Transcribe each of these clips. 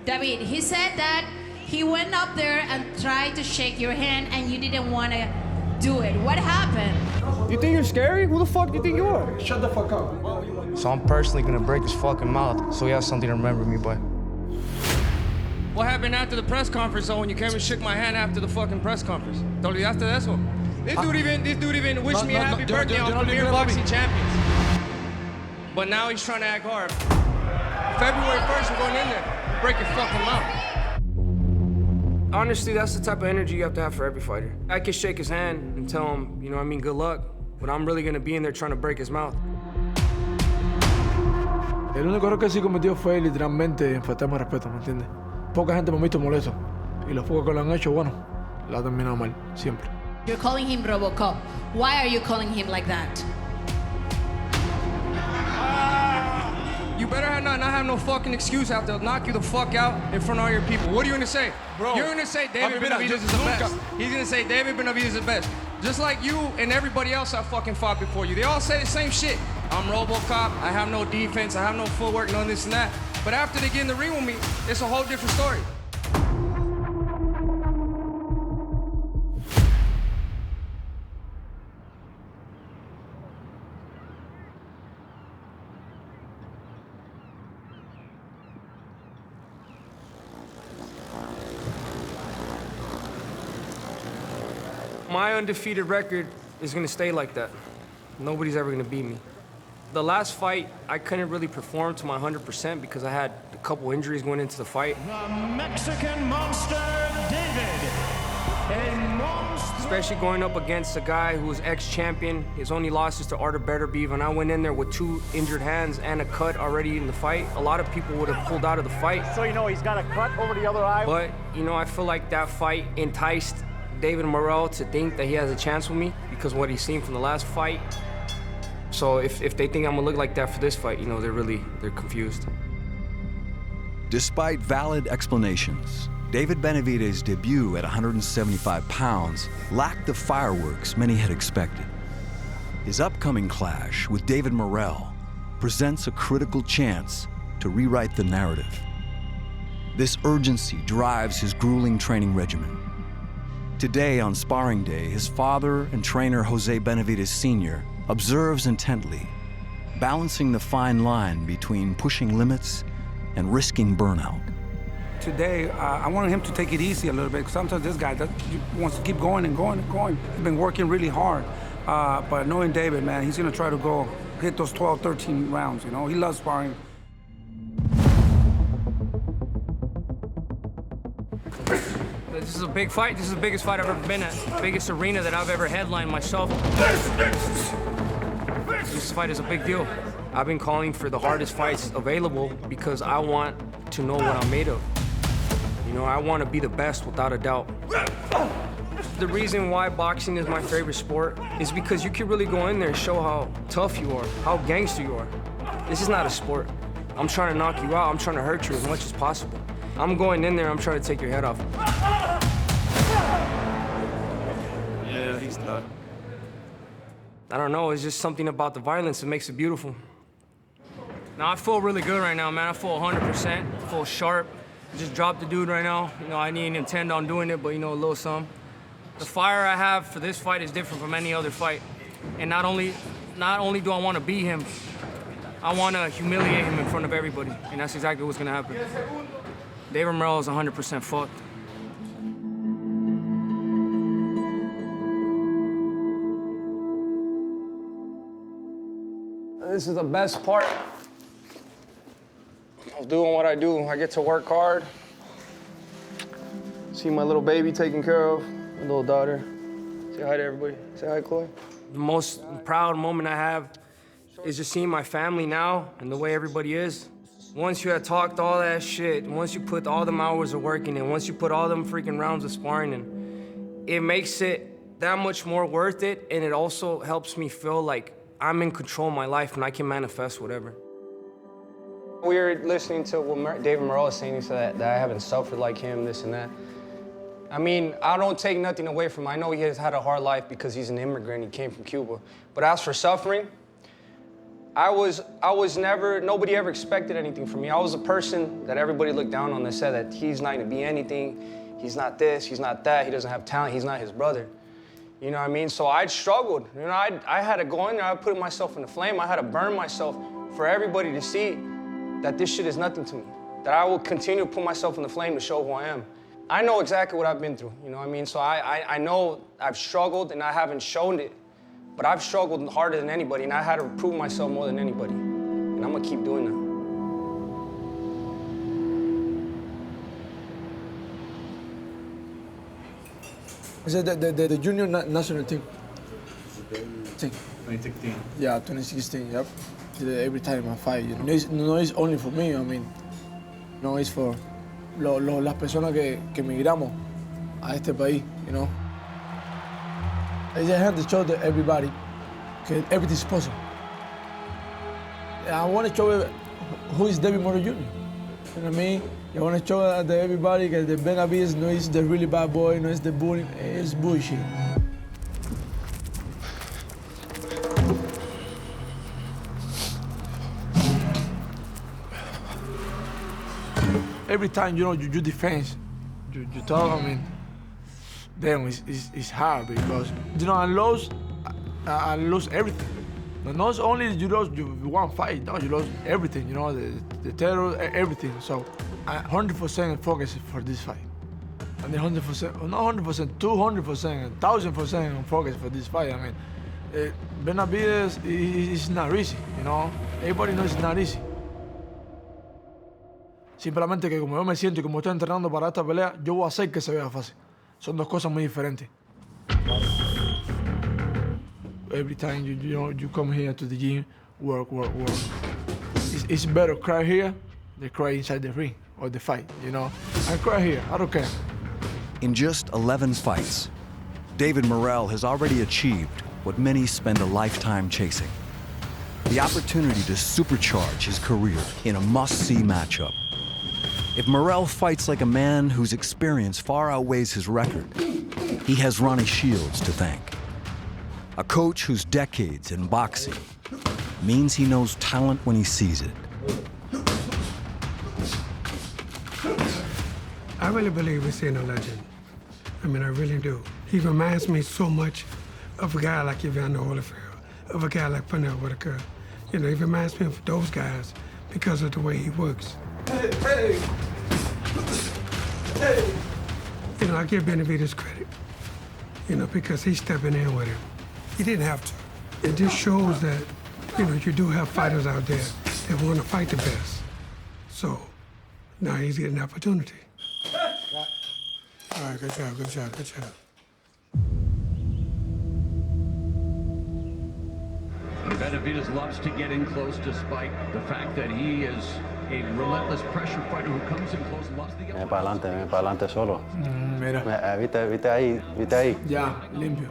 David, he said that he went up there and tried to shake your hand and you didn't want to do it. What happened? You think you're scary? Who the fuck do you think you are? Shut the fuck up. So I'm personally gonna break his fucking mouth so he has something to remember me by. What happened after the press conference, though, when you came and shook my hand after the fucking press conference? ¿Te olvidaste de eso? This dude even wished me a happy birthday on Premier Boxing Champions. But now he's trying to act hard. February 1st, we're going in there. Break your fucking mouth. Honestly, that's the type of energy you have to have for every fighter. I can shake his hand and tell him, you know what I mean, good luck, but I'm really gonna be in there trying to break his mouth. El único error que sí cometió fue literalmente faltarme el respeto, ¿me entiendes? Poca gente me ha visto molesto. Y los pocos que lo han hecho, bueno, la ha terminado mal, siempre. You're calling him Robocop. Why are you calling him like that? You better not have no fucking excuse out there. Knock you the fuck out in front of all your people. What are you gonna say? Bro, you're gonna say David Benavidez is the best. He's gonna say David Benavidez is the best. Just like you and everybody else I fucking fought before you. They all say the same shit. I'm Robocop, I have no defense, I have no footwork, no this and that. But after they get in the ring with me, it's a whole different story. My undefeated record is gonna stay like that. Nobody's ever gonna beat me. The last fight, I couldn't really perform to my 100% because I had a couple injuries going into the fight. The Mexican monster, David. Especially going up against a guy who was ex-champion. His only loss is to Artur Beterbiev, and I went in there with 2 injured hands and a cut already in the fight. A lot of people would have pulled out of the fight. So you know he's got a cut over the other eye. But, you know, I feel like that fight enticed David Morrell to think that he has a chance with me because of what he's seen from the last fight. So if they think I'm gonna look like that for this fight, you know, they're confused. Despite valid explanations, David Benavidez' debut at 175 pounds lacked the fireworks many had expected. His upcoming clash with David Morrell presents a critical chance to rewrite the narrative. This urgency drives his grueling training regimen. Today, on sparring day, his father and trainer Jose Benavidez Sr. observes intently, balancing the fine line between pushing limits and risking burnout. Today, I wanted him to take it easy a little bit. Sometimes this guy wants to keep going and going and going. He's been working really hard. But knowing David, man, he's gonna try to hit those 12, 13 rounds, you know? He loves sparring. This is a big fight. This is the biggest fight I've ever been at. Biggest arena that I've ever headlined myself. This fight is a big deal. I've been calling for the hardest fights available because I want to know what I'm made of. You know, I want to be the best without a doubt. The reason why boxing is my favorite sport is because you can really go in there and show how tough you are, how gangster you are. This is not a sport. I'm trying to knock you out. I'm trying to hurt you as much as possible. I'm going in there, I'm trying to take your head off. Yeah, he's not. I don't know, it's just something about the violence that makes it beautiful. Now, I feel really good right now, man. I feel 100%, I feel sharp. I just dropped the dude right now. You know, I didn't intend on doing it, but you know, a little something. The fire I have for this fight is different from any other fight. And not only do I want to beat him, I want to humiliate him in front of everybody. And that's exactly what's gonna happen. David Morrell is 100% fucked. This is the best part of doing what I do. I get to work hard, see my little baby taken care of, my little daughter. Say hi to everybody. Say hi, Chloe. The most proud moment I have is just seeing my family now and the way everybody is. Once you had talked all that shit, once you put all them hours of working in, once you put all them freaking rounds of sparring in, it makes it that much more worth it, and it also helps me feel like I'm in control of my life and I can manifest whatever. We were listening to what David Morrell was saying. He said that I haven't suffered like him, this and that. I mean, I don't take nothing away from him. I know he has had a hard life because he's an immigrant, he came from Cuba. But as for suffering, I was never, nobody ever expected anything from me. I was a person that everybody looked down on that said that he's not gonna be anything, he's not this, he's not that, he doesn't have talent, he's not his brother. You know what I mean? So I struggled. You know, I had to go in there, I put myself in the flame, I had to burn myself for everybody to see that this shit is nothing to me, that I will continue to put myself in the flame to show who I am. I know exactly what I've been through, you know what I mean? So I know I've struggled and I haven't shown it, but I've struggled harder than anybody and I had to prove myself more than anybody. And I'm gonna keep doing that. Is it the junior national team? 2016. Yeah, 2016, yep. Every time I fight, you know. It's only for me, I mean, no, it's for las personas que emigramos a este país, you know. I just have to show to everybody that everything's possible. I want to show who is David Morrell Jr. You know what I mean? I want to show to everybody that the Benavidez no is the really bad boy, no is the bully, it's bullshit. Every time, you know, you defense, you talk, I mean, then it's hard because, you know, I lost everything. Not only you lost one fight, no, you lost everything, you know, the terror, everything. So I 100% focused for this fight. And the 100%, not 100%, 200%, 1,000% focused for this fight. I mean, Benavidez is not easy, you know. Everybody knows it's not easy. Simplemente que como yo me siento y como estoy entrenando para esta pelea, yo voy a hacer que se vea fácil. Son dos cosas muy diferentes. Every time you come here to the gym, work. It's better cry here than cry inside the ring or the fight, you know. I cry here, I don't care. In just 11 fights, David Morrell has already achieved what many spend a lifetime chasing. The opportunity to supercharge his career in a must-see matchup. If Morrell fights like a man whose experience far outweighs his record, he has Ronnie Shields to thank. A coach whose decades in boxing means he knows talent when he sees it. I really believe we're seeing a legend. I mean, I really do. He reminds me so much of a guy like Evander Holyfield, of a guy like Pernell Whitaker. You know, he reminds me of those guys because of the way he works. Hey. You know, I give Benavidez credit, you know, because he's stepping in with him. He didn't have to. It just shows that, you know, you do have fighters out there that want to fight the best. So now he's getting an opportunity. All right, good job. Benavidez loves to get in close despite the fact that he is a relentless pressure fighter who comes in close and loves to get... Ven para adelante solo. Mira. ¿Viste ahí? Yeah, limpio.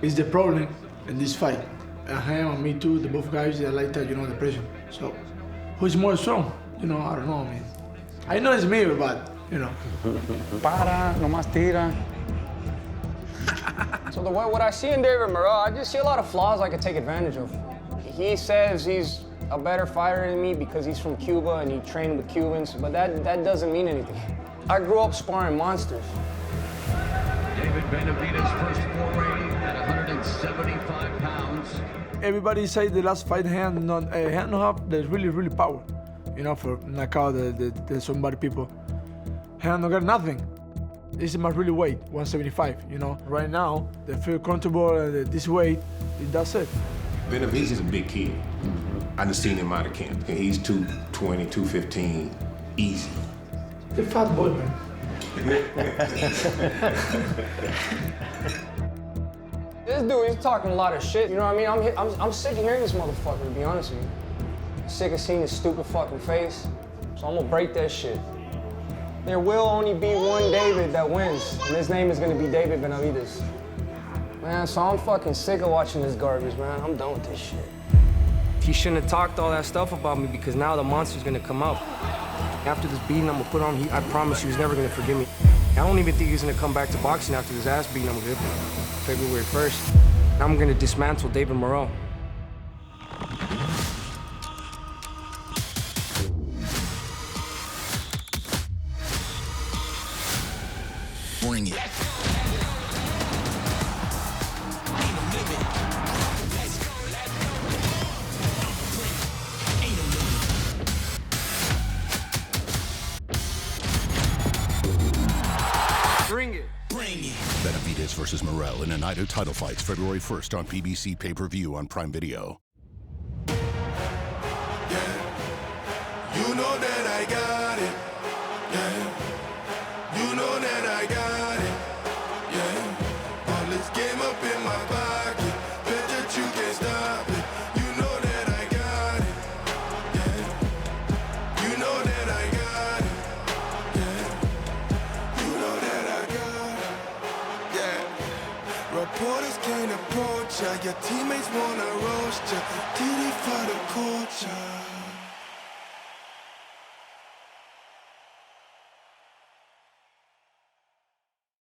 It's the problem in this fight. And him and me too, the both guys, they like that, you know, the pressure. So, who's more strong? You know, I don't know, man. I know it's me, but, you know. Para, nomás tira. So what I see in David Morrell, I just see a lot of flaws I could take advantage of. He says he's a better fighter than me because he's from Cuba and he trained with Cubans, but that doesn't mean anything. I grew up sparring monsters. David Benavidez' first foray at 175 pounds. Everybody say the last fight hand no have the really power, you know, for knock out the somebody people. Hand no got nothing. This is my really weight, 175, you know. Right now, they feel comfortable this weight, that's it. Benavidez is a big kid. I just seen him out of camp. He's 220, 215, easy. The fat boy, man. This dude, he's talking a lot of shit, you know what I mean? I'm sick of hearing this motherfucker, to be honest with you. Sick of seeing his stupid fucking face, so I'm gonna break that shit. There will only be one David that wins, and his name is gonna be David Benavidez. Man, so I'm fucking sick of watching this garbage, man. I'm done with this shit. He shouldn't have talked all that stuff about me because now the monster's gonna come out. After this beating I'm gonna put on, I promise you he's never gonna forgive me. I don't even think he's gonna come back to boxing after this ass beating I'm gonna give him. February 1st. I'm gonna dismantle David Morrell. Bring it. Bring it. Bring it. Benavidez versus Morrell in a night of title fights, February 1st on PBC Pay-Per-View on Prime Video. You know that I got it. Yeah. You know that I got it. Yeah. All this game up in my pocket. Bet that you can't stop it. You know that I got it. Yeah. You know that I got it. Yeah. You know that I got it. Yeah. Reporters can't approach ya. Your teammates wanna roast ya. TD for the culture.